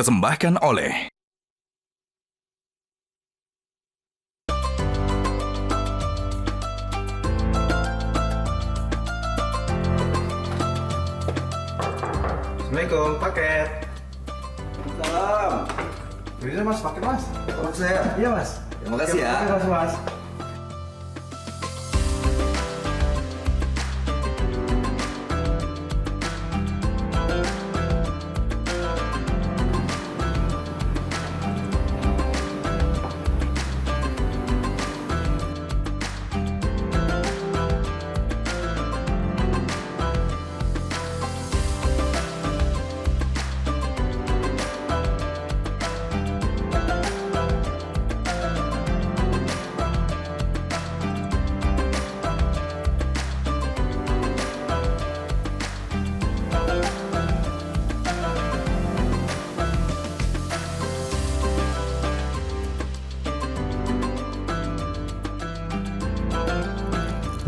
dipersembahkan oleh Assalamualaikum, paket. Salam. Bisa mas, paket mas. Untuk saya. Iya mas. Terima kasih ya. Terima kasih mas.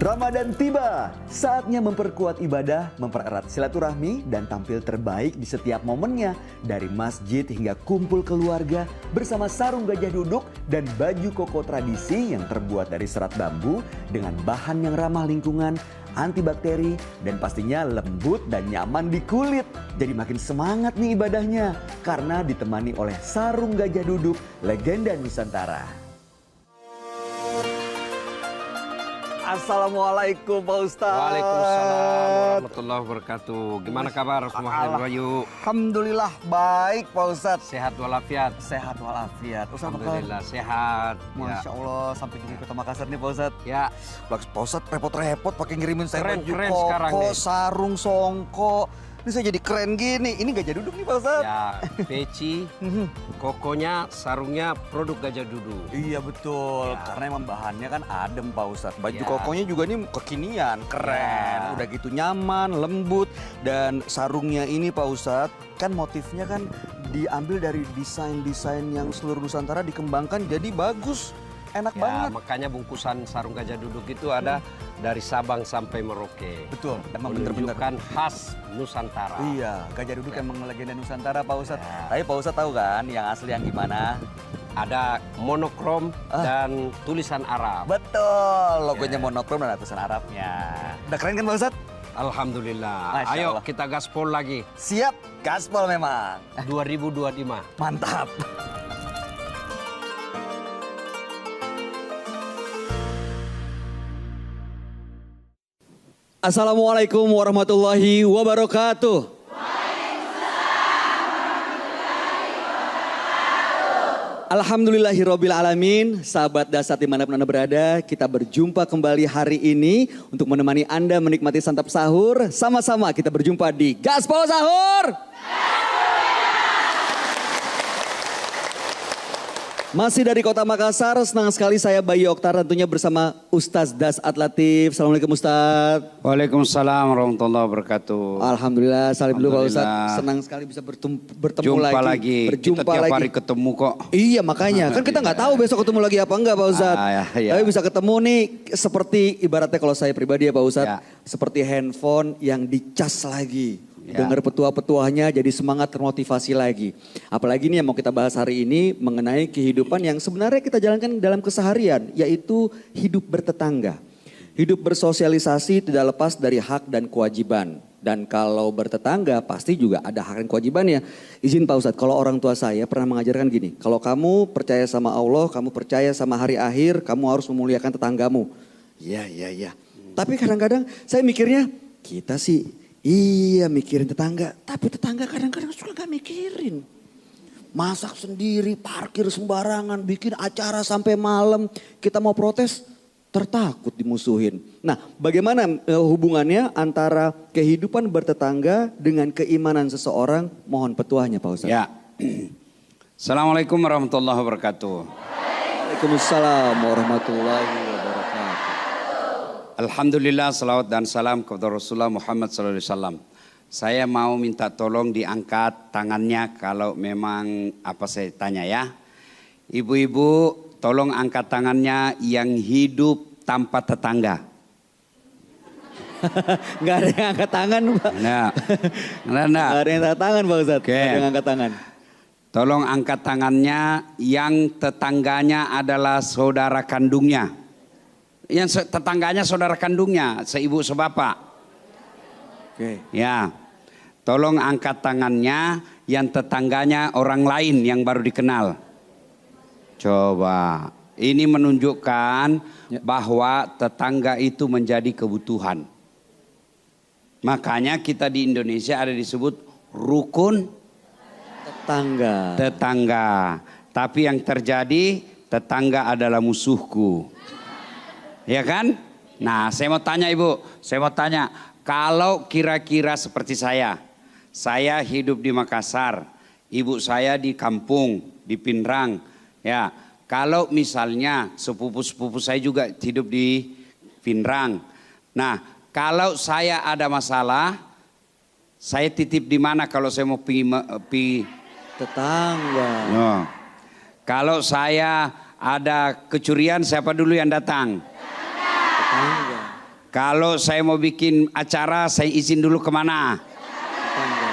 Ramadan tiba, saatnya memperkuat ibadah, mempererat silaturahmi, dan tampil terbaik di setiap momennya. Dari masjid hingga kumpul keluarga bersama sarung gajah duduk dan baju koko tradisi yang terbuat dari serat bambu dengan bahan yang ramah lingkungan, antibakteri, dan pastinya lembut dan nyaman di kulit. Jadi makin semangat nih ibadahnya karena ditemani oleh sarung gajah duduk legenda Nusantara. Assalamualaikum Pak Ustadz. Waalaikumsalam warahmatullahi wabarakatuh. Gimana kabar semuanya Bayu? Alhamdulillah baik Pak Ustadz. Sehat walafiat. Sehat walafiat. Ustadz, Alhamdulillah sehat. Masya Ya. Allah sampai juga ke Kota Makassar nih Pak Ustadz. Ya, Pak Ustadz repot-repot pakai ngirimin saya Keren, baju keren koko, sekarang nih. sarung, songko. Ini saya jadi keren gini. Ini gajah duduk nih Pak Ustadz. ya peci, kokonya, sarungnya produk gajah duduk. Iya betul, Ya. karena emang bahannya kan adem Pak Ustadz. Baju Ya. kokonya juga nih kekinian, keren. Ya. Udah gitu nyaman, lembut. Dan sarungnya ini Pak Ustadz, kan motifnya kan diambil dari desain-desain yang seluruh Nusantara dikembangkan jadi bagus. Enak Ya, banget. makanya bungkusan sarung gajah duduk itu ada dari Sabang sampai Merauke. Betul, emang bener-bener. Menunjukkan khas Nusantara. Iya, gajah duduk Ya. emang legenda Nusantara Pak Ustadz. Ya. Tapi Pak Ustadz tahu kan yang asli yang gimana? Ada monokrom dan tulisan Arab. Betul, logonya Ya. monokrom dan ada tulisan Arabnya. Udah keren kan Pak Ustadz? Alhamdulillah. Masya Ayo Allah. kita gaspol lagi. Siap, gaspol memang. 2025. Mantap. Assalamualaikum warahmatullahi wabarakatuh. Alhamdulillahirabbil alamin. Sahabat Dasar dimanapun Anda berada, kita berjumpa kembali hari ini untuk menemani Anda menikmati santap sahur. Sama-sama kita berjumpa di Gaspol Sahur. Masih dari Kota Makassar, senang sekali saya Bayu Oktar tentunya bersama Ustaz Dasat Latif. Assalamualaikum Ustaz. Waalaikumsalam warahmatullahi wabarakatuh. Alhamdulillah, salim dulu Pak Ustaz. Alhamdulillah. Senang sekali bisa bertemu Jumpa lagi. lagi. Berjumpa Kita tiap lagi. hari ketemu kok. Iya makanya, kan kita nggak tahu besok ketemu lagi apa enggak Pak Ustaz. Iya. Tapi bisa ketemu nih seperti ibaratnya kalau saya pribadi ya Pak Ustaz. Ya. Seperti handphone yang dicas lagi. Ya. Dengar petua-petuahnya jadi semangat termotivasi lagi. Apalagi nih yang mau kita bahas hari ini mengenai kehidupan yang sebenarnya kita jalankan dalam keseharian. Yaitu hidup bertetangga. Hidup bersosialisasi tidak lepas dari hak dan kewajiban. Dan kalau bertetangga pasti juga ada hak dan kewajibannya. Izin Pak Ustadz, kalau orang tua saya pernah mengajarkan gini. Kalau kamu percaya sama Allah, kamu percaya sama hari akhir, kamu harus memuliakan tetanggamu. Iya. Tapi kadang-kadang saya mikirnya, kita sih iya mikirin tetangga. Tapi tetangga kadang-kadang suka gak mikirin. Masak sendiri, parkir sembarangan, bikin acara sampai malam. Kita mau protes, tertakut dimusuhin. Nah, bagaimana hubungannya antara kehidupan bertetangga dengan keimanan seseorang? Mohon petuahnya Pak Ustadz. Ya. Assalamualaikum warahmatullahi wabarakatuh. Waalaikumsalam warahmatullahi wabarakatuh. Alhamdulillah, salawat dan salam kepada Rasulullah Muhammad SAW. Saya mau minta tolong diangkat tangannya kalau memang apa saya tanya ya. Ibu-ibu tolong angkat tangannya yang hidup tanpa tetangga. Nggak ada yang angkat tangan Pak. Nah, Nggak ada yang angkat tangan Pak Ustadz. Oke. Nggak ada yang angkat tangan. Tolong angkat tangannya yang tetangganya adalah saudara kandungnya. Yang tetangganya saudara kandungnya, seibu sebapak. Oke. Ya. Tolong angkat tangannya yang tetangganya orang lain yang baru dikenal. Coba. Ini menunjukkan bahwa tetangga itu menjadi kebutuhan. Makanya kita di Indonesia ada disebut rukun tetangga. Tapi yang terjadi tetangga adalah musuhku. Ya kan? Nah, saya mau tanya Ibu, kalau kira-kira seperti saya hidup di Makassar, ibu saya di kampung, di Pinrang. Ya, kalau misalnya sepupu-sepupu saya juga hidup di Pinrang. Nah, kalau saya ada masalah, saya titip di mana kalau saya mau pergi Tetangga. No. Kalau saya ada kecurian, siapa dulu yang datang? Tetangga. Kalau saya mau bikin acara, saya izin dulu kemana? Tetangga.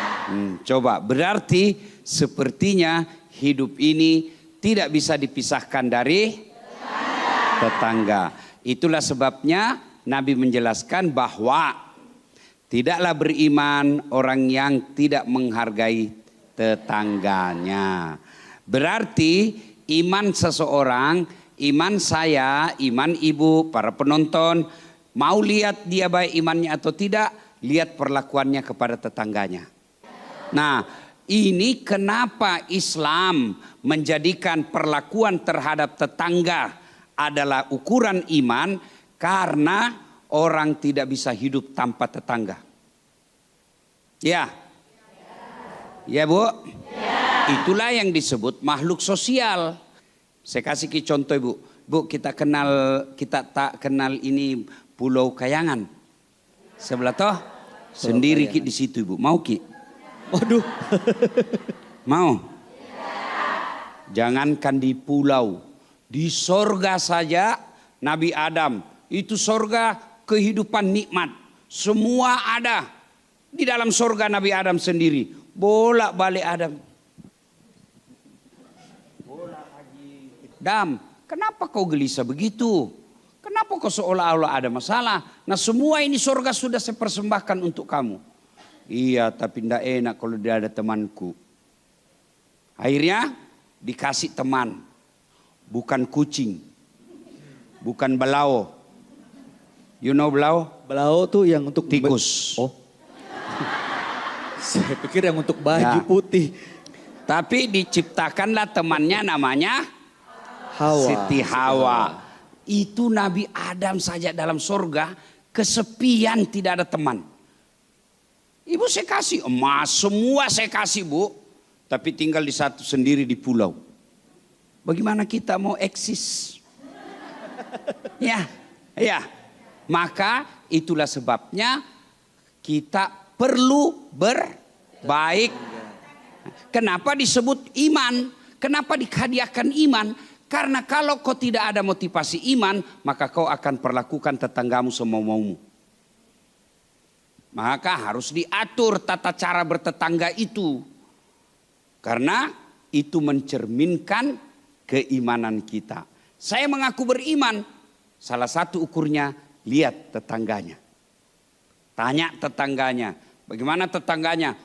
Coba, berarti sepertinya hidup ini tidak bisa dipisahkan dari tetangga. Itulah sebabnya Nabi menjelaskan bahwa tidaklah beriman orang yang tidak menghargai tetangganya. Berarti iman seseorang, iman saya, iman ibu, para penonton, mau lihat dia baik imannya atau tidak, lihat perlakuannya kepada tetangganya. Nah, ini kenapa Islam menjadikan perlakuan terhadap tetangga adalah ukuran iman, karena orang tidak bisa hidup tanpa tetangga. Ya. Ya Bu? Ya. Itulah yang disebut makhluk sosial. Saya kasih contoh Ibu. Bu, kita tak kenal ini Pulau Kayangan. Sebelah toh? Sendiri Ki di situ Ibu. Mau Ki? Waduh. Mau? Jangankan di pulau, di sorga saja Nabi Adam. Itu sorga kehidupan nikmat. Semua ada. Di dalam sorga Nabi Adam sendiri. Bolak-balik Adam. Adam, kenapa kau gelisah begitu? Kenapa kau seolah-olah ada masalah? Nah, semua ini sorga sudah saya persembahkan untuk kamu. Iya, tapi tidak enak kalau tidak ada temanku. Akhirnya dikasih teman. Bukan kucing. Bukan belau. You know belau? Belau tuh yang untuk tikus. Oh. Saya pikir yang untuk baju putih. Tapi diciptakanlah temannya namanya Hawa. Siti Hawa. Itu Nabi Adam saja dalam surga kesepian, tidak ada teman. Ibu saya kasih emas, semua saya kasih Bu. Tapi tinggal di satu sendiri di pulau. Bagaimana kita mau eksis? Ya. Maka itulah sebabnya kita perlu berbaik. Kenapa disebut iman? Kenapa dihadiahkan iman? Karena kalau kau tidak ada motivasi iman, maka kau akan perlakukan tetanggamu semau-maumu. Maka harus diatur tata cara bertetangga itu. Karena itu mencerminkan keimanan kita. Saya mengaku beriman, salah satu ukurnya lihat tetangganya. Tanya tetangganya, bagaimana tetangganya?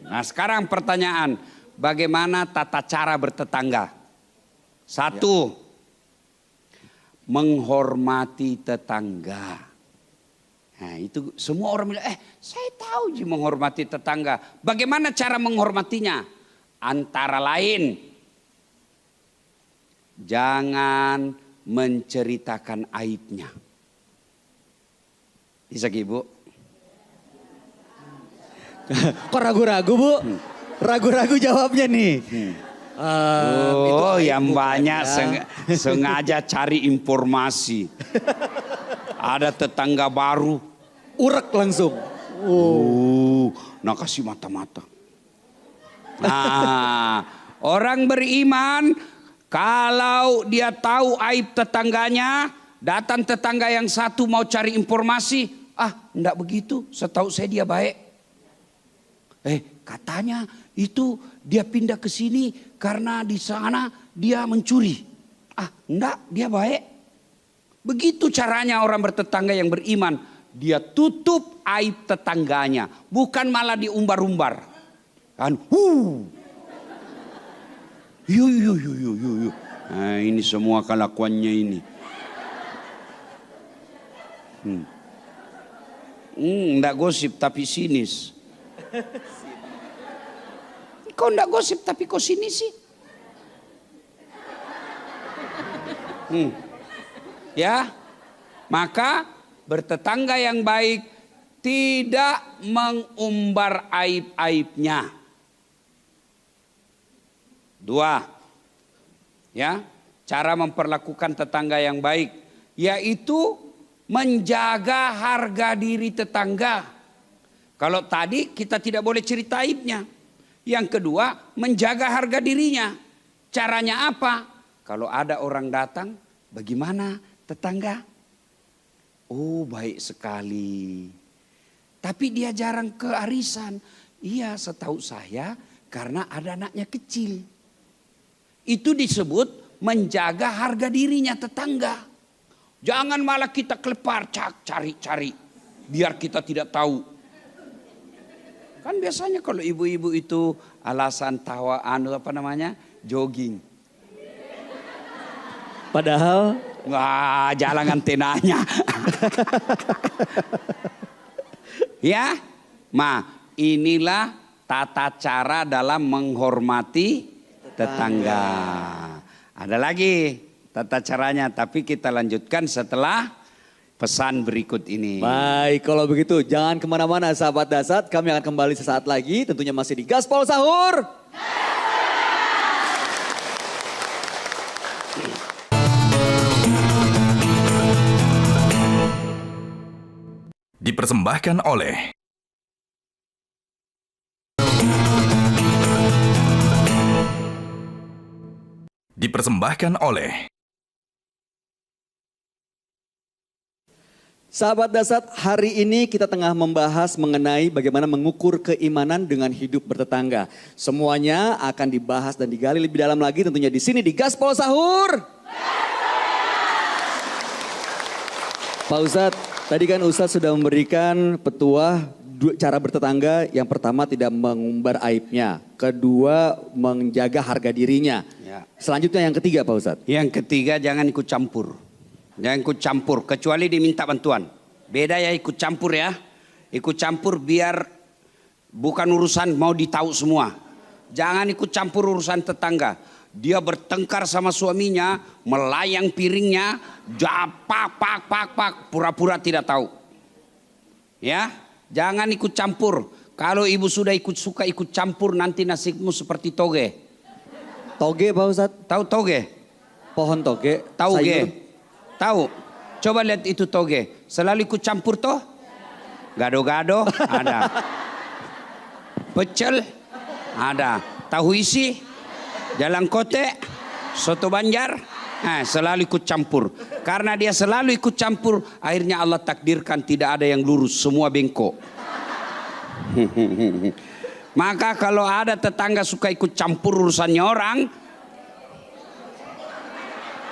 Nah sekarang pertanyaan, bagaimana tata cara bertetangga? Satu, menghormati tetangga. Nah itu semua orang bilang, saya tahu Ji menghormati tetangga. Bagaimana cara menghormatinya? Antara lain, jangan menceritakan aibnya. Bisa Ibu? Kok ragu-ragu Bu? Ragu-ragu jawabnya nih. Yang banyak sengaja cari informasi. Ada tetangga baru. Urek langsung. Nah kasih mata-mata. Nah, orang beriman kalau dia tahu aib tetangganya, datang tetangga yang satu mau cari informasi, enggak begitu, setahu saya dia baik. Katanya itu dia pindah ke sini karena di sana dia mencuri. Enggak, dia baik. Begitu caranya orang bertetangga yang beriman. Dia tutup aib tetangganya. Bukan malah diumbar-umbar. Kan, Yuk. Nah, ini semua kelakuannya ini. Enggak gosip tapi sinis. Kau enggak gosip tapi kau sinis sih. Ya, maka bertetangga yang baik tidak mengumbar aib-aibnya. 2, ya, cara memperlakukan tetangga yang baik, yaitu menjaga harga diri tetangga. Kalau tadi kita tidak boleh cerita aibnya. Yang kedua, menjaga harga dirinya. Caranya apa? Kalau ada orang datang, bagaimana tetangga? Oh, baik sekali. Tapi dia jarang ke arisan. Iya, setahu saya karena ada anaknya kecil. Itu disebut menjaga harga dirinya tetangga. Jangan malah kita kelepar, cari-cari. Biar kita tidak tahu. Kan biasanya kalau ibu-ibu itu alasan jogging. Padahal jalan antenanya. Ya, inilah tata cara dalam menghormati tetangga. Ada lagi tata caranya, tapi kita lanjutkan setelah pesan berikut ini. baik, kalau begitu jangan kemana-mana sahabat Dasat. Kami akan kembali sesaat lagi, tentunya masih di Gaspol Sahur. Dipersembahkan oleh Sahabat Dasat, hari ini kita tengah membahas mengenai bagaimana mengukur keimanan dengan hidup bertetangga. Semuanya akan dibahas dan digali lebih dalam lagi tentunya di sini di Gaspol Sahur. Pak Ustadz, tadi kan Ustadz sudah memberikan petuah cara bertetangga. Yang pertama tidak mengumbar aibnya. Kedua menjaga harga dirinya. Ya. Selanjutnya yang ketiga Pak Ustadz. Yang ketiga jangan ikut campur. Jangan ikut campur kecuali diminta bantuan. Beda ya ikut campur ya. Ikut campur biar bukan urusan mau ditahu semua. Jangan ikut campur urusan tetangga. Dia bertengkar sama suaminya, melayang piringnya, pak, pura-pura tidak tahu. Ya, jangan ikut campur. Kalau ibu sudah suka ikut campur nanti nasibmu seperti toge. Toge Pak Ustadz? Tahu toge? Pohon toge. Tahu sayur. ge? Tahu? Coba lihat itu toge. Selalu ikut campur toh? Gado-gado ada. Pecel ada. Tahu isi? Jalan kote? Soto Banjar? Selalu ikut campur. Karena dia selalu ikut campur, akhirnya Allah takdirkan tidak ada yang lurus, semua bengkok. Maka kalau ada tetangga suka ikut campur urusannya orang,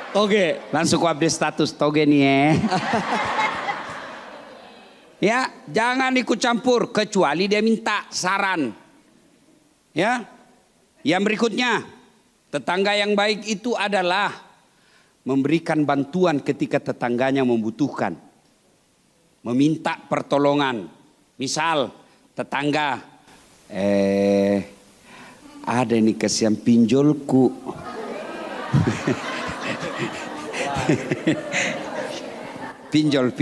Toge. langsung update status toge nih ya. Ya, jangan ikut campur kecuali dia minta saran. Ya. Yang berikutnya, tetangga yang baik itu adalah memberikan bantuan ketika tetangganya membutuhkan. Meminta pertolongan. Misal tetangga, ada nih kasihan pinjolku. Pinjol.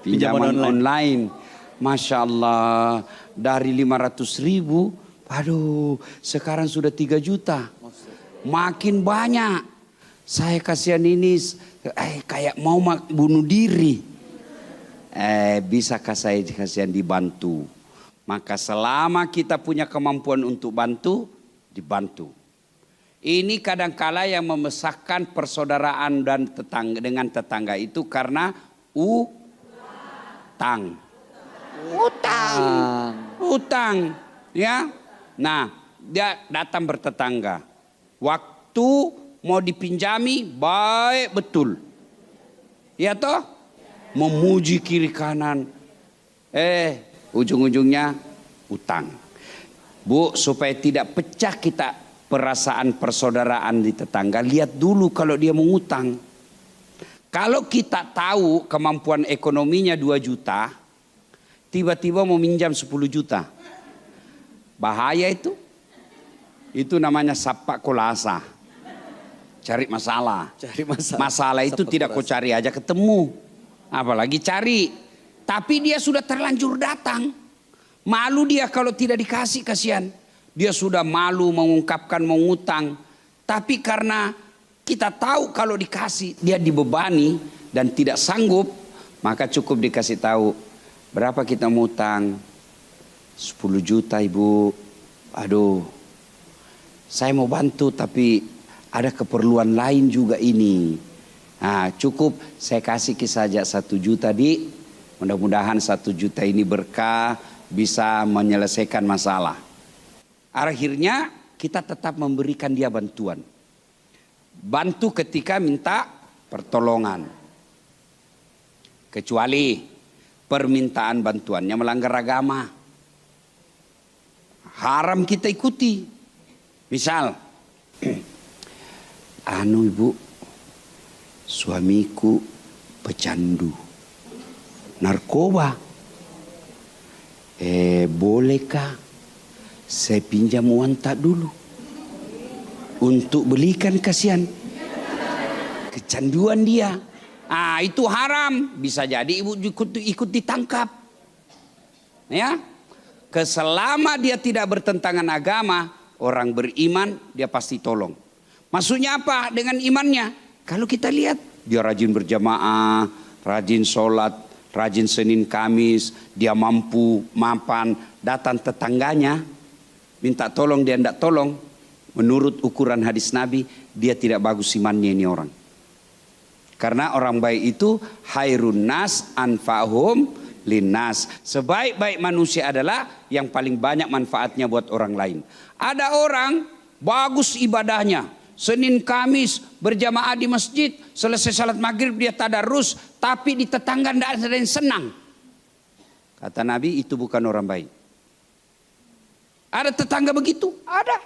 Pinjaman online. Masya Allah, dari 500.000, aduh sekarang sudah 3 juta. Makin banyak. Saya kasihan ini, kayak mau bunuh diri. Bisakah saya kasihan dibantu? Maka selama kita punya kemampuan untuk bantu, dibantu. Ini kadangkala yang memesahkan persaudaraan dan dengan tetangga itu karena utang. Ya. Nah, dia datang bertetangga. Waktu mau dipinjami baik betul. Ya toh? Memuji kiri kanan. Ujung-ujungnya utang. Bu, supaya tidak pecah kita perasaan persaudaraan di tetangga, lihat dulu kalau dia mengutang. Kalau kita tahu kemampuan ekonominya 2 juta, tiba-tiba mau minjam 10 juta. Bahaya itu. Itu namanya sapak kolasa. Cari masalah. Cari masalah. Masalah itu tidak kau cari aja ketemu. Apalagi cari. Tapi dia sudah terlanjur datang. Malu dia kalau tidak dikasih, kasihan. Dia sudah malu mengungkapkan mengutang. Tapi karena kita tahu kalau dikasih dia dibebani dan tidak sanggup, maka cukup dikasih tahu. Berapa kita ngutang? 10 juta ibu. Aduh, saya mau bantu tapi ada keperluan lain juga ini. Nah, cukup saya kasih saja 1 juta di. Mudah-mudahan 1 juta ini berkah, bisa menyelesaikan masalah. Akhirnya kita tetap memberikan dia bantuan. Bantu ketika minta pertolongan. Kecuali permintaan bantuannya melanggar agama. Haram kita ikuti. Misal, ibu, suamiku pecandu, narkoba. Bolehkah saya pinjam uang tak dulu untuk belikan, kasihan kecanduan dia. Itu haram. Bisa jadi ibu ikut ditangkap. Ya, keselama dia tidak bertentangan agama, orang beriman dia pasti tolong. Maksudnya apa dengan imannya? Kalau kita lihat dia rajin berjamaah, rajin sholat, rajin Senin Kamis, dia mampu mapan, datang tetangganya minta tolong, dia tidak tolong. Menurut ukuran hadis Nabi, dia tidak bagus imannya ini orang. Karena orang baik itu hairun nas anfa'hum linnas. Sebaik-baik manusia adalah yang paling banyak manfaatnya buat orang lain. Ada orang bagus ibadahnya, Senin Kamis berjamaah di masjid, selesai salat maghrib dia tadarus, tapi di tetangga tidak ada yang senang. Kata Nabi, itu bukan orang baik. Ada tetangga begitu? Ada.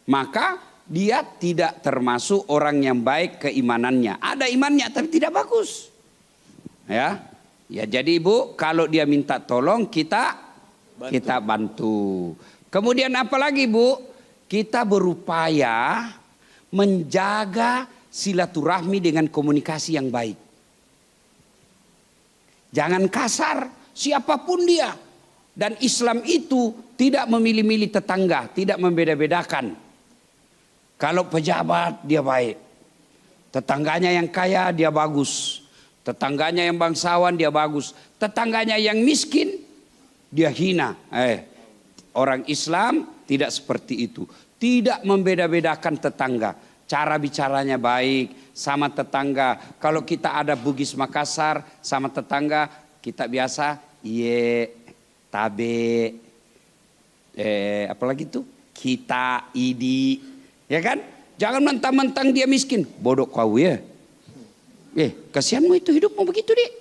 Maka dia tidak termasuk orang yang baik keimanannya. Ada imannya tapi tidak bagus. Ya, jadi ibu, kalau dia minta tolong kita bantu. Kemudian apa lagi bu? Kita berupaya menjaga silaturahmi dengan komunikasi yang baik. Jangan kasar, siapapun dia. Dan Islam itu tidak memilih-milih tetangga, tidak membeda-bedakan. Kalau pejabat dia baik, tetangganya yang kaya dia bagus, tetangganya yang bangsawan dia bagus, tetangganya yang miskin dia hina. Orang Islam tidak seperti itu, tidak membeda-bedakan tetangga. Cara bicaranya baik sama tetangga. Kalau kita ada Bugis Makassar sama tetangga, kita biasa tabe, apalagi tuh kita, idi, ya kan? Jangan mentang-mentang dia miskin, bodoh kau ya. Kasihanmu itu hidupmu begitu deh.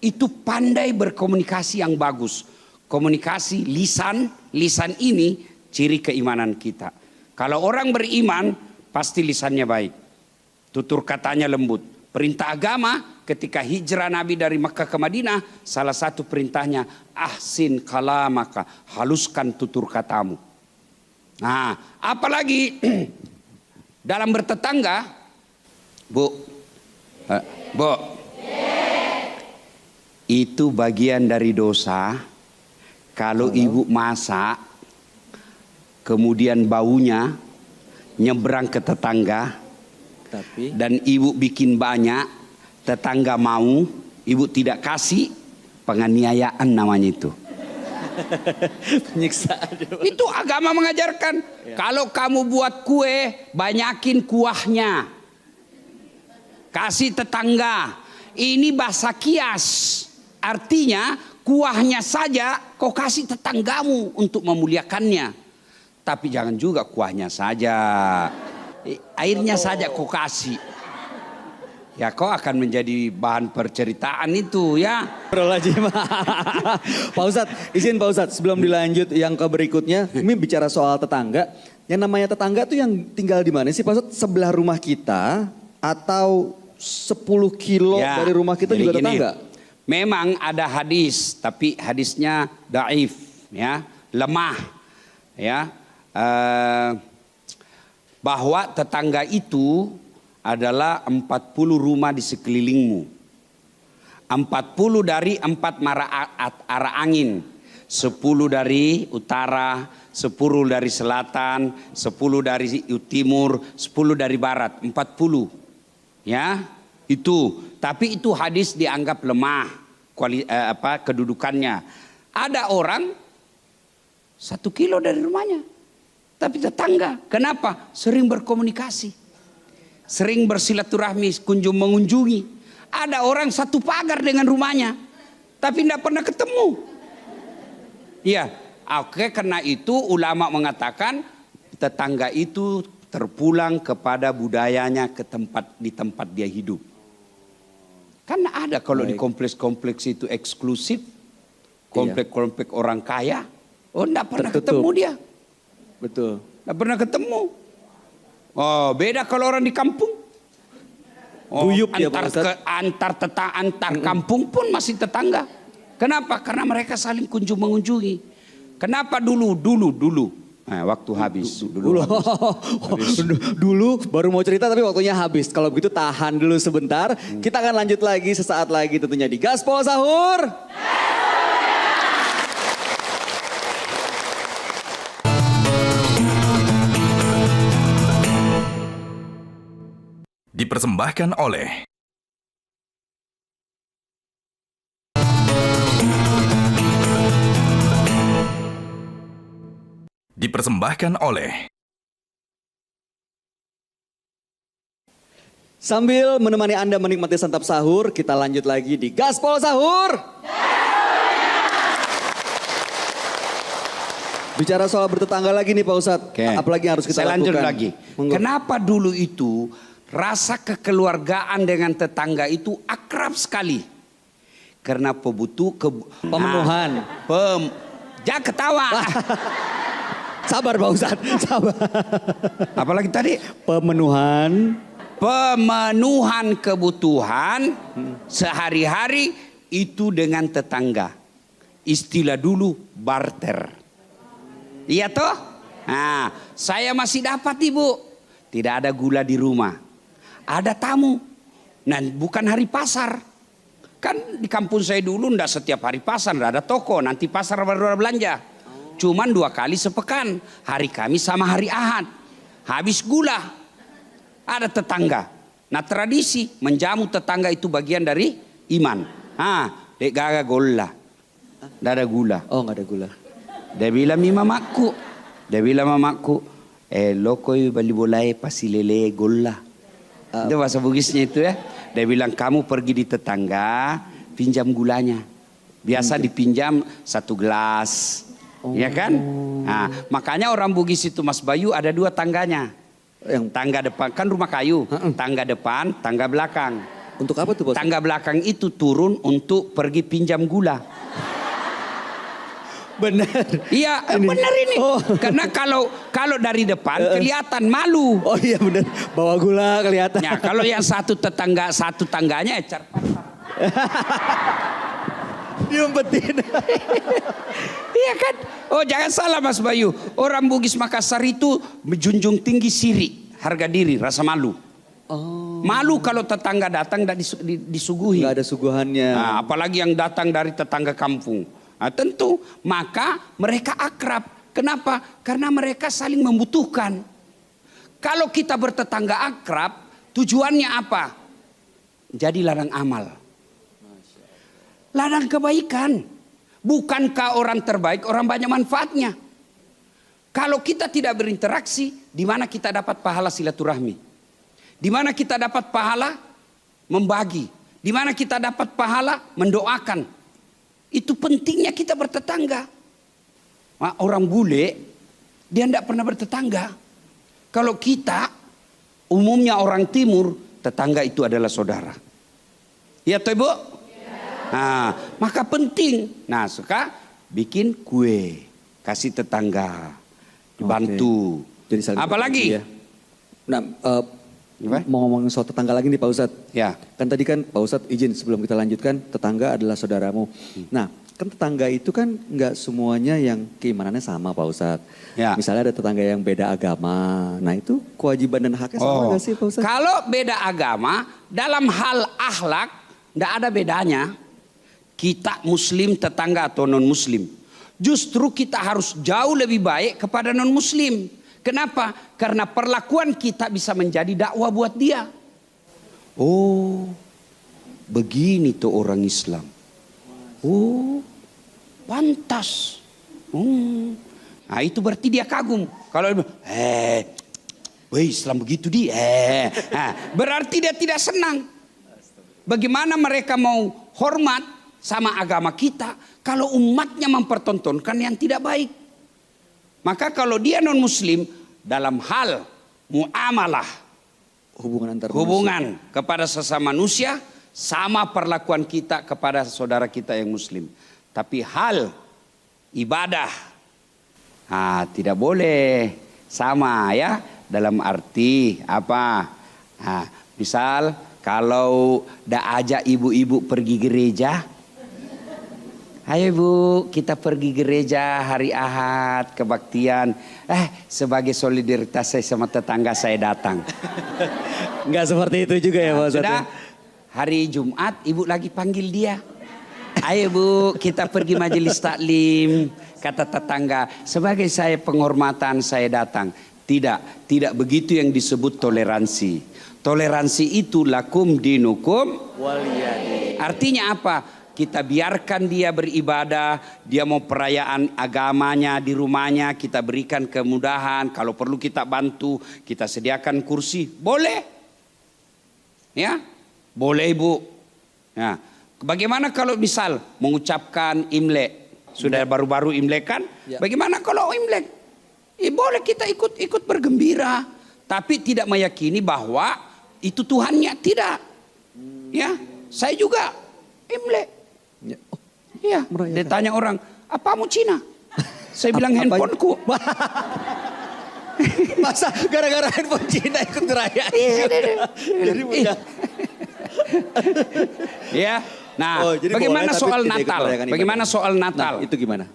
Itu pandai berkomunikasi yang bagus. Komunikasi lisan ini ciri keimanan kita. Kalau orang beriman pasti lisannya baik, tutur katanya lembut. Perintah agama ketika hijrah Nabi dari Makkah ke Madinah, salah satu perintahnya ahsin kalamaka, haluskan tutur katamu. Nah, apalagi dalam bertetangga, Bu, itu bagian dari dosa. Kalau ibu masak, kemudian baunya nyebrang ke tetangga, dan ibu bikin banyak, tetangga mau, ibu tidak kasih, penganiayaan namanya itu. Penyiksaan. Itu agama mengajarkan. Ya. Kalau kamu buat kue, banyakin kuahnya. Kasih tetangga. Ini bahasa kias. Artinya kuahnya saja kau kasih tetanggamu untuk memuliakannya. Tapi jangan juga kuahnya saja, airnya saja kau kasih. Ya kau akan menjadi bahan perceritaan itu ya. Pak Ustadz, izin Pak Ustadz sebelum dilanjut yang ke berikutnya. Ini bicara soal tetangga. Yang namanya tetangga tuh yang tinggal di mana sih Pak Ustadz? Sebelah rumah kita atau 10 kilo Ya, dari rumah kita jadi juga gini, tetangga? memang ada hadis, tapi hadisnya daif, ya, lemah, ya, bahwa tetangga itu adalah 40 rumah di sekelilingmu, 40 dari 4 arah angin, 10 dari utara, 10 dari selatan, 10 dari timur, 10 dari barat, 40, ya. Itu, tapi itu hadis dianggap lemah kedudukannya. Ada orang 1 kilo dari rumahnya, tapi tetangga. Kenapa? Sering berkomunikasi, sering bersilaturahmi, kunjung mengunjungi. Ada orang 1 pagar dengan rumahnya, tapi tidak pernah ketemu. Iya, oke, karena itu ulama mengatakan tetangga itu terpulang kepada budayanya di tempat dia hidup. Karena ada kalau di kompleks-kompleks itu eksklusif, kompleks-kompleks orang kaya, enggak pernah ketemu dia. Betul. Enggak pernah ketemu. Oh, beda kalau orang di kampung. Guyup ya Pak Ustadz. Antar kampung pun masih tetangga. Kenapa? Karena mereka saling kunjung mengunjungi. Kenapa dulu? Nah, waktu habis. Dulu baru mau cerita tapi waktunya habis. Kalau begitu tahan dulu sebentar. Kita akan lanjut lagi sesaat lagi tentunya di Gaspol Sahur. Dipersembahkan oleh Sambil menemani Anda menikmati santap sahur, kita lanjut lagi di Gaspol Sahur. Bicara soal bertetangga lagi nih Pak Ustadz. Apalagi yang harus kita Saya lakukan? lanjut lagi. Kenapa dulu itu rasa kekeluargaan dengan tetangga itu akrab sekali? Karena pemenuhan. Jangan ketawa. Sabar Pak Ustadz, sabar. Apalagi tadi? Pemenuhan kebutuhan sehari-hari itu dengan tetangga. Istilah dulu barter. Iya toh? Nah, saya masih dapat Ibu. Tidak ada gula di rumah. Ada tamu. Nah, bukan hari pasar. Kan di kampung saya dulu enggak setiap hari pasar, enggak ada toko. Nanti pasar baru belanja. Cuman 2 kali sepekan. Hari Kamis sama hari Ahad. Habis gula. Ada tetangga. Nah, tradisi menjamu tetangga itu bagian dari iman. Dek gaga golla. Enggak ada gula. Oh, enggak ada gula. Dia bilang mamaku. Lokoi bali bolai pasilele golla. Itu bahasa Bugisnya itu ya. Dia bilang kamu pergi di tetangga, pinjam gulanya. Biasa dipinjam 1 gelas. Ya kan? Nah, makanya orang Bugis itu Mas Bayu ada 2 tangganya. Yang tangga depan, kan rumah kayu. Tangga depan, tangga belakang. Untuk apa tuh Bos? Tangga belakang itu turun untuk pergi pinjam gula. Benar. Iya, benar ini. Oh. Karena kalau dari depan kelihatan malu. Oh iya benar. Bawa gula kelihatan. Ya, kalau yang satu tangganya ecar pasar. Diumpetin. Iya kan? Oh, jangan salah Mas Bayu. Orang Bugis Makassar itu menjunjung tinggi siri, harga diri, rasa malu. Oh. Malu kalau tetangga datang tidak disuguhi. Enggak ada suguhannya. Nah, apalagi yang datang dari tetangga kampung. Nah, tentu maka mereka akrab. Kenapa? Karena mereka saling membutuhkan. Kalau kita bertetangga akrab, tujuannya apa? Jadi ladang amal. Ladang kebaikan. Bukankah orang terbaik, orang banyak manfaatnya? Kalau kita tidak berinteraksi, di mana kita dapat pahala silaturahmi? Di mana kita dapat pahala membagi? Di mana kita dapat pahala mendoakan? Itu pentingnya kita bertetangga. Nah, orang bule, dia tidak pernah bertetangga. Kalau kita, umumnya orang timur, tetangga itu adalah saudara. Ya toh Ibu? Nah, maka penting. Nah, suka bikin kue, kasih tetangga, dibantu. Jadi saling Apalagi? berbagi ya. Nah, mau ngomongin soal tetangga lagi nih Pak Ustadz. Ya. Kan tadi kan Pak Ustadz izin sebelum kita lanjutkan, tetangga adalah saudaramu. Nah, kan tetangga itu kan nggak semuanya yang keimanannya sama Pak Ustadz. Ya. Misalnya ada tetangga yang beda agama. Nah itu kewajiban dan haknya sama nggak sih Pak Ustadz? Kalau beda agama, dalam hal akhlak, tidak ada bedanya. Kita muslim tetangga atau non muslim. Justru kita harus jauh lebih baik kepada non muslim. Kenapa? Karena perlakuan kita bisa menjadi dakwah buat dia. Oh, begini tuh orang Islam. Oh, pantas. Nah itu berarti dia kagum. Kalau Islam begitu berarti dia tidak senang. Bagaimana mereka mau hormat sama agama kita kalau umatnya mempertontonkan yang tidak baik? Maka kalau dia non muslim dalam hal muamalah, hubungan kepada sesama manusia, sama perlakuan kita kepada saudara kita yang muslim. Tapi hal ibadah, tidak boleh sama ya. Dalam arti apa? Misal kalau dah ajak ibu-ibu pergi gereja, ayo Bu, kita pergi gereja hari Ahad, kebaktian. Sebagai solidaritas saya sama tetangga saya datang. Nggak seperti itu juga ya Pak Ustadz. Sudah, hari Jumat Ibu lagi panggil dia. Ayo Bu, kita pergi majelis taklim. Kata tetangga, sebagai saya penghormatan saya datang. Tidak begitu yang disebut toleransi. Toleransi itu lakum dinukum waliyadin. Artinya apa? Kita biarkan dia beribadah, dia mau perayaan agamanya di rumahnya, kita berikan kemudahan, kalau perlu kita bantu, kita sediakan kursi, boleh. Ya, boleh Ibu. Ya. Bagaimana kalau misal mengucapkan Imlek, sudah baru-baru Imlek kan? Ya. Bagaimana kalau Imlek? Boleh kita ikut bergembira, tapi tidak meyakini bahwa itu Tuhannya, tidak. Ya, saya juga Imlek. Iya, dia tanya orang, apamu Cina? Saya bilang handphoneku. Masa gara-gara handphone Cina ikut ngerayain? Jadi mudah. Ya, nah jadi bagaimana boleh, soal tapi tidak ikut Natal? merayakan ibadah. Bagaimana soal Natal? Nah, itu gimana?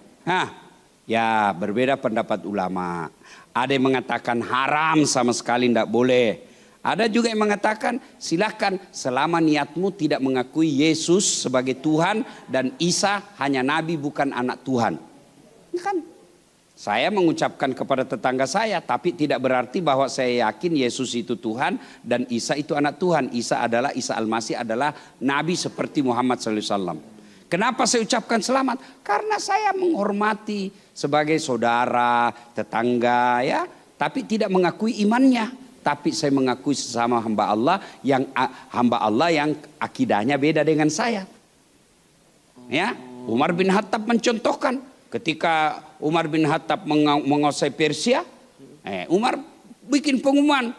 Ya berbeda pendapat ulama. Ada yang mengatakan haram sama sekali, tidak boleh. Ada juga yang mengatakan silahkan selama niatmu tidak mengakui Yesus sebagai Tuhan dan Isa hanya Nabi bukan anak Tuhan. Ini kan saya mengucapkan kepada tetangga saya, tapi tidak berarti bahwa saya yakin Yesus itu Tuhan dan Isa itu anak Tuhan. Isa Al-Masih adalah Nabi seperti Muhammad SAW. Kenapa saya ucapkan selamat? Karena saya menghormati sebagai saudara, tetangga ya, tapi tidak mengakui imannya. Tapi saya mengakui sesama hamba Allah yang akidahnya beda dengan saya. Ya, Umar bin Khattab mencontohkan ketika Umar bin Khattab menguasai Persia, Umar bikin pengumuman,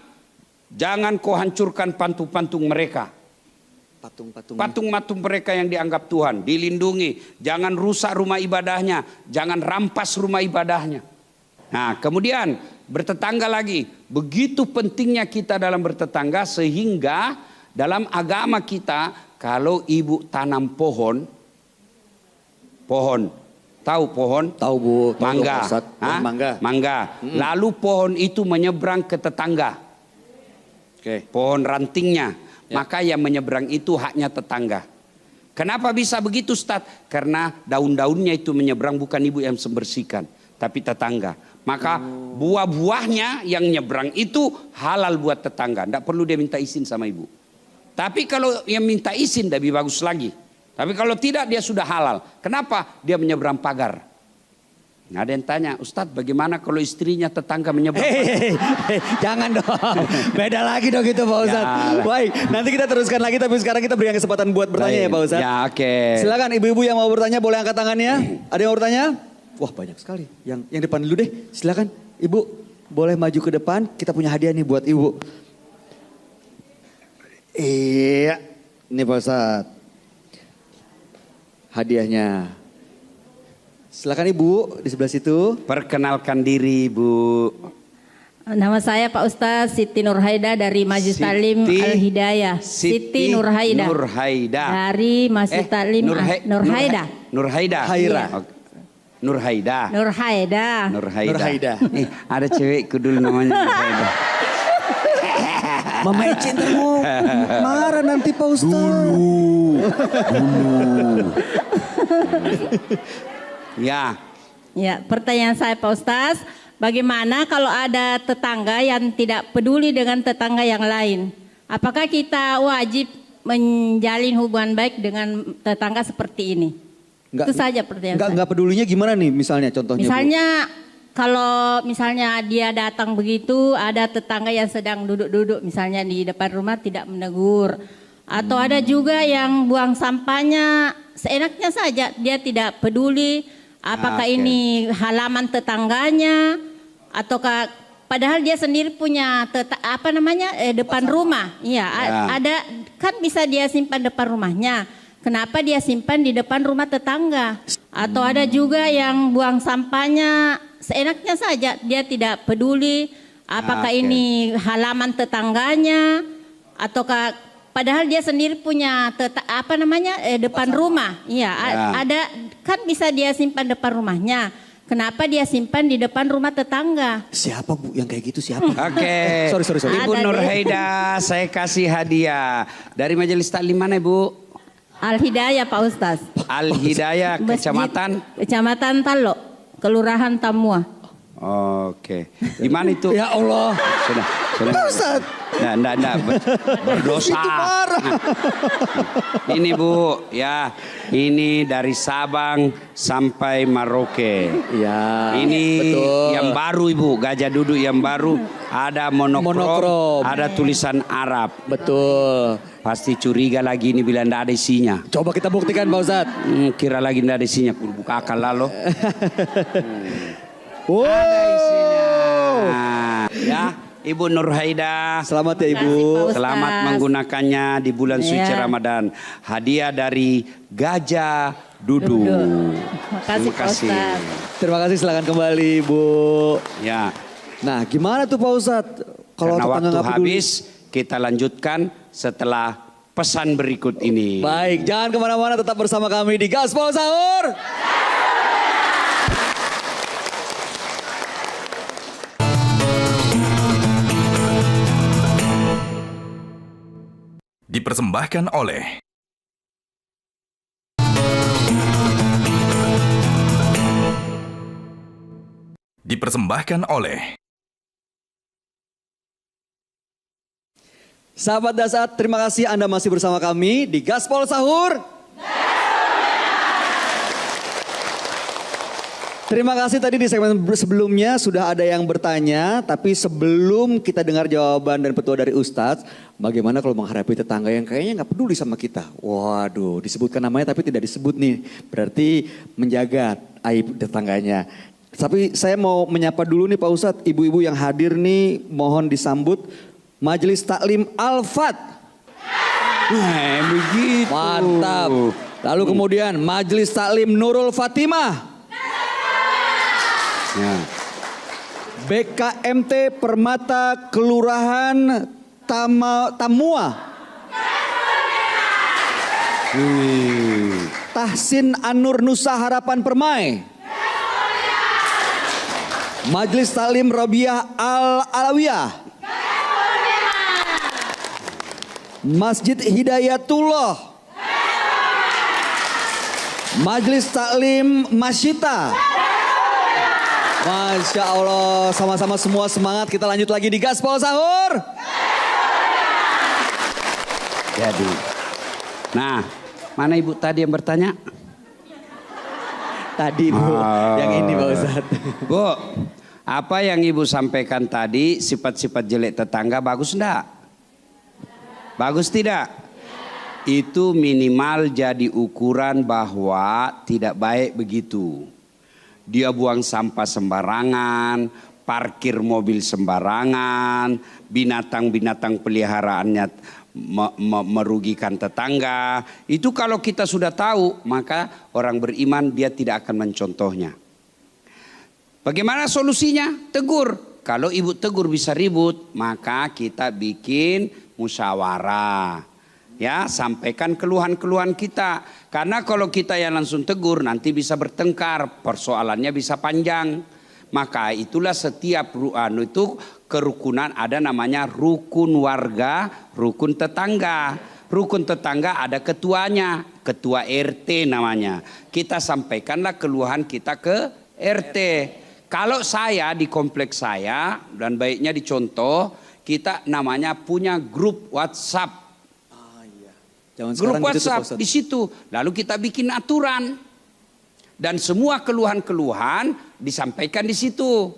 jangan kau hancurkan patung-patung mereka. Patung-patung mereka yang dianggap Tuhan, dilindungi, jangan rusak rumah ibadahnya, jangan rampas rumah ibadahnya. Nah, kemudian bertetangga lagi. Begitu pentingnya kita dalam bertetangga sehingga dalam agama kita kalau ibu tanam pohon, tahu pohon? Tahu Bu. Mangga. Mangga. Lalu pohon itu menyeberang ke tetangga. Pohon rantingnya. Maka yang menyeberang itu haknya tetangga. Kenapa bisa begitu Ustaz? Karena daun-daunnya itu menyeberang, bukan ibu yang membersihkan, tapi tetangga. Maka buah-buahnya yang nyebrang itu halal buat tetangga. Tidak perlu dia minta izin sama ibu. Tapi kalau yang minta izin lebih bagus lagi. Tapi kalau tidak dia sudah halal. Kenapa? Dia menyeberang pagar. Ada yang tanya, Ustadz bagaimana kalau istrinya tetangga menyebut? Jangan dong. Beda lagi dong itu Pak Ustadz. Ya. Baik, nanti kita teruskan lagi tapi sekarang kita berikan kesempatan buat bertanya ya Pak Ustadz. Ya oke. Silakan ibu-ibu yang mau bertanya boleh angkat tangannya. Ada yang mau bertanya? Wah banyak sekali. Yang depan dulu deh. Silakan ibu boleh maju ke depan. Kita punya hadiah nih buat ibu. Iya. Ini Pak Ustadz. Hadiahnya. Silakan ibu di sebelah situ. Perkenalkan diri Bu. Nama saya Pak Ustaz Siti Nurhaida dari Majlis Taklim Al-Hidayah. Siti Nurhaida. Nurhaida. Dari Majlis Taklim Nurhaida. Nurhaida. Haira. Oke. Nurhaida. Nurhaida. Nurhaida. Ada cewekku dulu namanya Nurhaida. Mama Ecin mau marah nanti Pak Ustadz. Ya. Ya, pertanyaan saya Pak Ustaz, bagaimana kalau ada tetangga yang tidak peduli dengan tetangga yang lain? Apakah kita wajib menjalin hubungan baik dengan tetangga seperti ini? Itu saja pertanyaan saya. Enggak pedulinya gimana nih misalnya contohnya? Misalnya kalau misalnya dia datang begitu, ada tetangga yang sedang duduk-duduk misalnya di depan rumah tidak menegur. Atau ada juga yang buang sampahnya seenaknya saja, dia tidak peduli apakah ini halaman tetangganya ataukah padahal dia sendiri punya depan rumah. Iya, ada kan bisa dia simpan depan rumahnya. Kenapa dia simpan di depan rumah tetangga? Atau ada juga yang buang sampahnya seenaknya saja, dia tidak peduli apakah ini halaman tetangganya ataukah padahal dia sendiri punya depan rumah. Iya, ada kan bisa dia simpan depan rumahnya. Kenapa dia simpan di depan rumah tetangga? Siapa Bu yang kayak gitu siapa? Oke. Sorry. Ibu Nurhaida, saya kasih hadiah. Dari Majelis Taklim mana Ibu? Al-Hidayah Pak Ustaz. Al-Hidayah, kecamatan? Kecamatan Talo, Kelurahan Tamua. Oke. Di mana itu? Ya Allah. Sudah. Pak Ustaz. Enggak. Berdosa. Itu parah. Ini Bu, ya. Ini dari Sabang sampai Merauke. Ya. Ini betul. yang baru Ibu, gajah duduk yang baru. Ada monokrom. Ada tulisan Arab. Betul. Pasti curiga lagi ini bila enggak ada isinya. Coba kita buktikan Pak Ustadz. Kira lagi enggak ada isinya, buka akal lalu. Wow. Ada isinya. Ya, Ibu Nurhaida. Selamat ya Ibu. Terima kasih, Pak Ustaz. Selamat menggunakannya di bulan suci Ramadan. Hadiah dari Gajah Duduk. Terima kasih Pak Ustaz. Terima kasih, silakan kembali Bu. Ya. Nah gimana tuh Pak Ustadz? Kalau Karena tetangga waktu nggak peduli. habis, kita lanjutkan setelah pesan berikut ini. Baik, jangan kemana-mana, tetap bersama kami di Gaspol Sahur. Dipersembahkan oleh Sahabat Dasat, terima kasih Anda masih bersama kami di Gaspol Sahur. Terima kasih tadi di segmen sebelumnya sudah ada yang bertanya, tapi sebelum kita dengar jawaban dan petua dari Ustadz, bagaimana kalau menghadapi tetangga yang kayaknya nggak peduli sama kita? Waduh, disebutkan namanya tapi tidak disebut nih, berarti menjaga aib tetangganya. Tapi saya mau menyapa dulu nih Pak Ustadz, ibu-ibu yang hadir nih mohon disambut Majelis Taklim Al-Fat. Nah, begitu. Mantap. Lalu kemudian Majelis Taklim Nurul Fatimah. Ya. BKMT Permata Kelurahan Tamua. Tahsin Anur Nusa Harapan Permai. Majelis Taklim Robiah Al-Alawiyah. Masjid Hidayatullah. Majelis Taklim Masyita. Masya Allah, sama-sama semua semangat, kita lanjut lagi di Gaspol Sahur. Jadi, nah, mana ibu tadi yang bertanya? Tadi Bu, yang ini Pak Ustadz. Bu, apa yang Ibu sampaikan tadi, sifat-sifat jelek tetangga bagus enggak? Bagus tidak? Itu minimal jadi ukuran bahwa tidak baik begitu. Dia buang sampah sembarangan, parkir mobil sembarangan, binatang-binatang peliharaannya merugikan tetangga. Itu kalau kita sudah tahu, maka orang beriman dia tidak akan mencontohnya. Bagaimana solusinya? Tegur. Kalau ibu tegur bisa ribut, maka kita bikin musyawarah. Ya, sampaikan keluhan-keluhan kita. Karena kalau kita yang langsung tegur nanti bisa bertengkar, persoalannya bisa panjang. Maka itulah setiap itu kerukunan ada namanya rukun warga, rukun tetangga. Rukun tetangga ada ketuanya, ketua RT namanya. Kita sampaikanlah keluhan kita ke RT. Kalau saya di kompleks saya dan baiknya dicontoh, kita namanya punya grup WhatsApp. Grup WhatsApp di situ. Lalu kita bikin aturan. Dan semua keluhan-keluhan disampaikan di situ.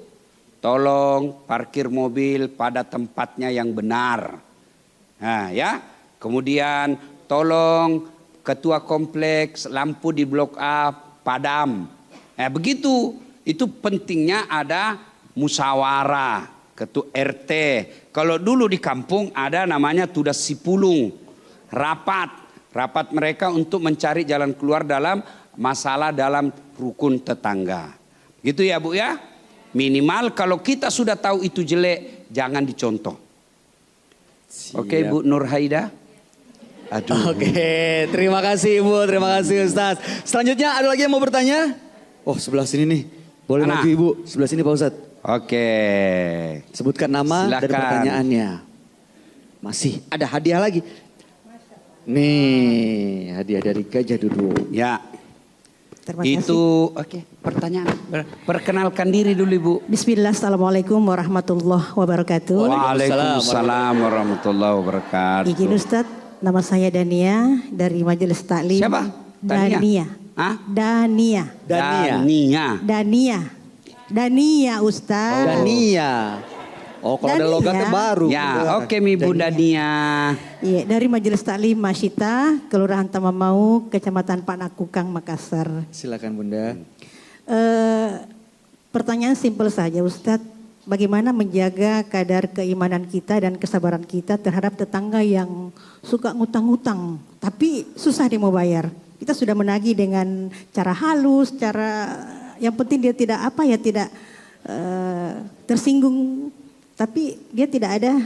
Tolong parkir mobil pada tempatnya yang benar. Nah, ya. Kemudian tolong ketua kompleks lampu di blok A padam. Begitu. Itu pentingnya ada musyawarah ketua RT. Kalau dulu di kampung ada namanya tudas sipulung. Rapat mereka untuk mencari jalan keluar dalam masalah dalam rukun tetangga. Gitu ya Bu ya. Minimal kalau kita sudah tahu itu jelek, jangan dicontoh. Oke Bu Nur Haida. Aduh. Oke, terima kasih Ibu, terima kasih Ustaz. Selanjutnya ada lagi yang mau bertanya? Oh, sebelah sini nih. Boleh maju Ibu, sebelah sini Pak Ustaz. Oke. Sebutkan nama dan pertanyaannya. Masih ada hadiah lagi. Nih, hadiah dari Gajah Duduk. Ya. Terima kasih. Itu oke, pertanyaan. Perkenalkan diri dulu Ibu. Bismillah, assalamualaikum warahmatullahi wabarakatuh. Waalaikumsalam warahmatullahi wabarakatuh. Izin Ustadz, nama saya Dania dari Majelis Taklim. Siapa? Dania. Hah? Dania. Dania Ustadz. Dania. Oh, kalau ada logatnya baru. Ya, oke Mi Bu Dania. Iya, dari Majelis Taklim Masyita, Kelurahan Tamamau, Kecamatan Panakukang, Makassar. Silakan Bunda. Pertanyaan simpel saja Ustadz. Bagaimana menjaga kadar keimanan kita dan kesabaran kita terhadap tetangga yang suka ngutang-ngutang, tapi susah dia mau bayar. Kita sudah menagih dengan cara halus, cara yang penting dia tidak tersinggung, tapi dia tidak ada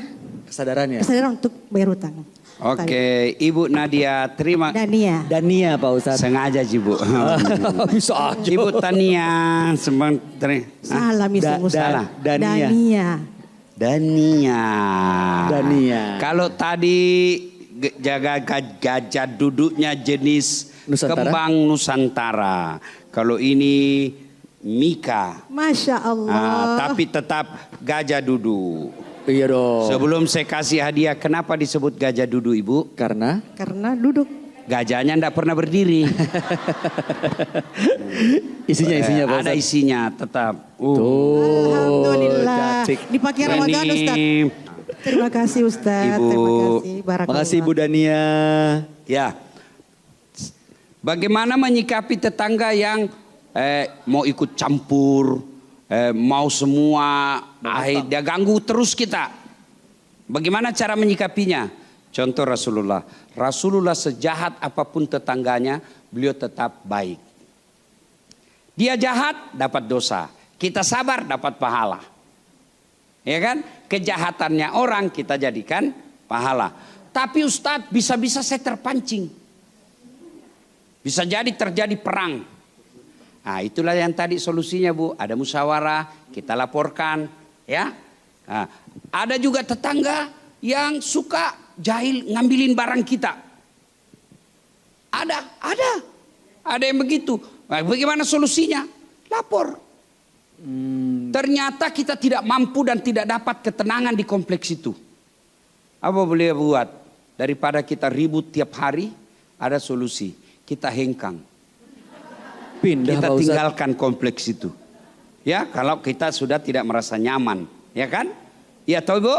kesadaran untuk bayar hutang. Oke, Ibu Nadia, terima. Dania Pak Ustadz. Sengaja Ibu. Bisa aja. Ibu Tania, Salah Salah. Dania. Kalau tadi jaga gajah duduknya jenis Nusantara? kembang Nusantara. Kalau ini Mika. Masya Allah. Tapi tetap gajah duduk. Iya dong. Sebelum saya kasih hadiah, kenapa disebut gajah duduk Ibu? Karena duduk. Gajahnya enggak pernah berdiri. isinya Pak ada Ustadz. isinya tetap. Alhamdulillah. cantik. Dipakai Ramadan Ustaz. Terima kasih Ustaz. Ibu. Terima kasih. Barakallah. Makasih Bu Dania. Ya. Bagaimana menyikapi tetangga yang mau ikut campur, mau semua, dia ganggu terus kita. Bagaimana cara menyikapinya? Contoh Rasulullah. Rasulullah sejahat apapun tetangganya, beliau tetap baik. Dia jahat, dapat dosa. Kita sabar, dapat pahala. Ya kan? Kejahatannya orang kita jadikan pahala. Tapi Ustadz, bisa-bisa saya terpancing. Bisa jadi terjadi perang. Nah, itulah yang tadi solusinya Bu. Ada musyawarah, kita laporkan, ya. Nah, ada juga tetangga yang suka jahil ngambilin barang kita. Ada yang begitu. Nah, bagaimana solusinya? Lapor. Ternyata kita tidak mampu dan tidak dapat ketenangan di kompleks itu. Apa boleh buat? Daripada kita ribut tiap hari, ada solusi. Kita hengkang. Pindah, kita Pak Ustadz. tinggalkan kompleks itu. Ya, kalau kita sudah tidak merasa nyaman, ya kan? Iya toh Ibu?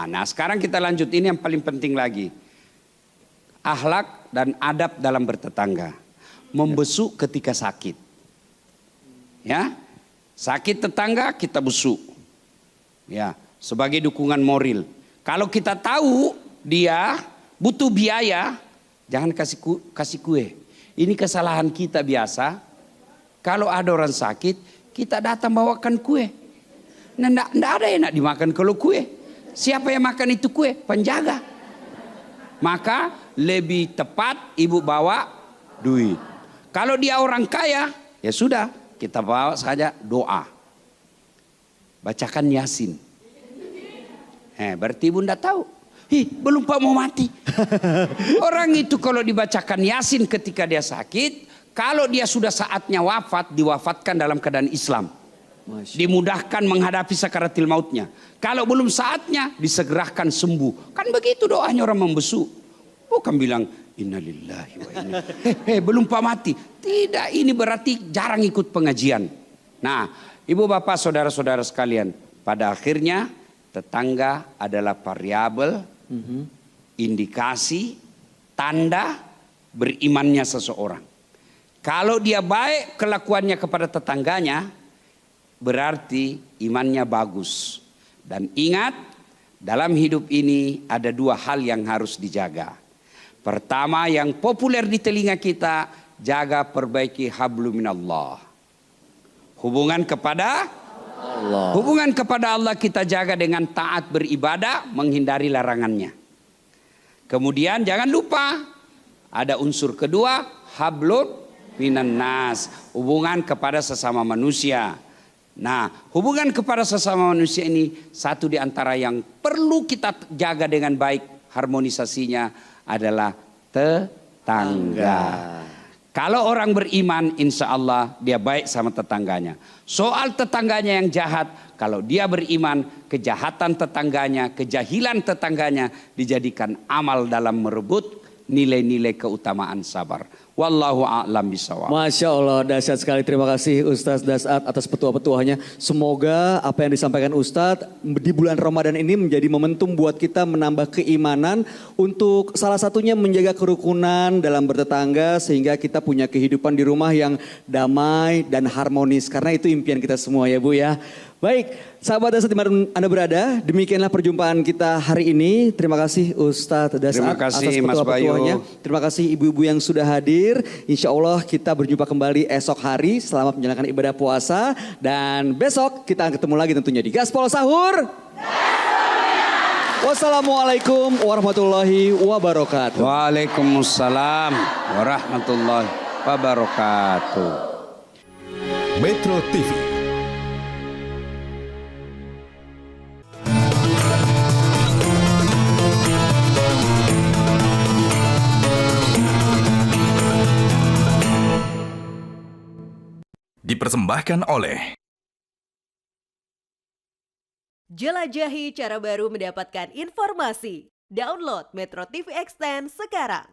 Nah, sekarang kita lanjut, ini yang paling penting lagi. Akhlak dan adab dalam bertetangga. Membesuk ketika sakit. Ya. Sakit tetangga kita besuk. Ya, sebagai dukungan moral. Kalau kita tahu dia butuh biaya, jangan kasih kue. Ini kesalahan kita biasa. Kalau ada orang sakit, kita datang bawakan kue. Nah, enggak ada yang nak dimakan kalau kue. Siapa yang makan itu kue? Penjaga. Maka lebih tepat ibu bawa duit. Kalau dia orang kaya, ya sudah, kita bawa saja doa. Bacakan Yasin. Berarti ibu enggak tahu. Belum Pak mau mati. Orang itu kalau dibacakan Yasin ketika dia sakit, kalau dia sudah saatnya wafat, diwafatkan dalam keadaan Islam. Dimudahkan menghadapi sakaratil mautnya. Kalau belum saatnya, disegerakan sembuh. Kan begitu doanya orang membesuk. Bukan bilang, innalillahi wa inna. Belum Pak mati. Tidak, ini berarti jarang ikut pengajian. Nah, ibu bapak saudara-saudara sekalian. Pada akhirnya, tetangga adalah variabel, indikasi, tanda berimannya seseorang. Kalau dia baik kelakuannya kepada tetangganya, berarti imannya bagus. Dan ingat, dalam hidup ini ada dua hal yang harus dijaga. Pertama, yang populer di telinga kita, jaga perbaiki hablum minallah. Hubungan kepada Allah. Hubungan kepada Allah kita jaga dengan taat beribadah, menghindari larangannya. Kemudian jangan lupa, ada unsur kedua, hablum minan nas, hubungan kepada sesama manusia. Nah, hubungan kepada sesama manusia ini satu di antara yang perlu kita jaga dengan baik harmonisasinya adalah tetangga. Kalau orang beriman, insya Allah dia baik sama tetangganya. Soal tetangganya yang jahat, kalau dia beriman, kejahatan tetangganya, kejahilan tetangganya dijadikan amal dalam merebut nilai-nilai keutamaan sabar. Wallahu a'lam bishawab. Masya Allah, dahsyat sekali. Terima kasih Ustadz Dasat atas petua-petuanya. Semoga apa yang disampaikan Ustadz di bulan Ramadan ini menjadi momentum buat kita menambah keimanan untuk salah satunya menjaga kerukunan dalam bertetangga sehingga kita punya kehidupan di rumah yang damai dan harmonis. Karena itu impian kita semua ya Bu ya. Baik, sahabat Dasat dimanapun Anda berada, demikianlah perjumpaan kita hari ini. Terima kasih Ustadz Dasat atas petua-petuanya. Terima kasih ibu-ibu yang sudah hadir. Insya Allah kita berjumpa kembali esok hari. Selamat menjalankan ibadah puasa. Dan besok kita akan ketemu lagi tentunya di Gaspol Sahur. Wassalamualaikum warahmatullahi wabarakatuh. Waalaikumsalam warahmatullahi wabarakatuh. Metro TV. Dipersembahkan oleh Jelajahi cara baru mendapatkan informasi. Download Metro TV Extend sekarang.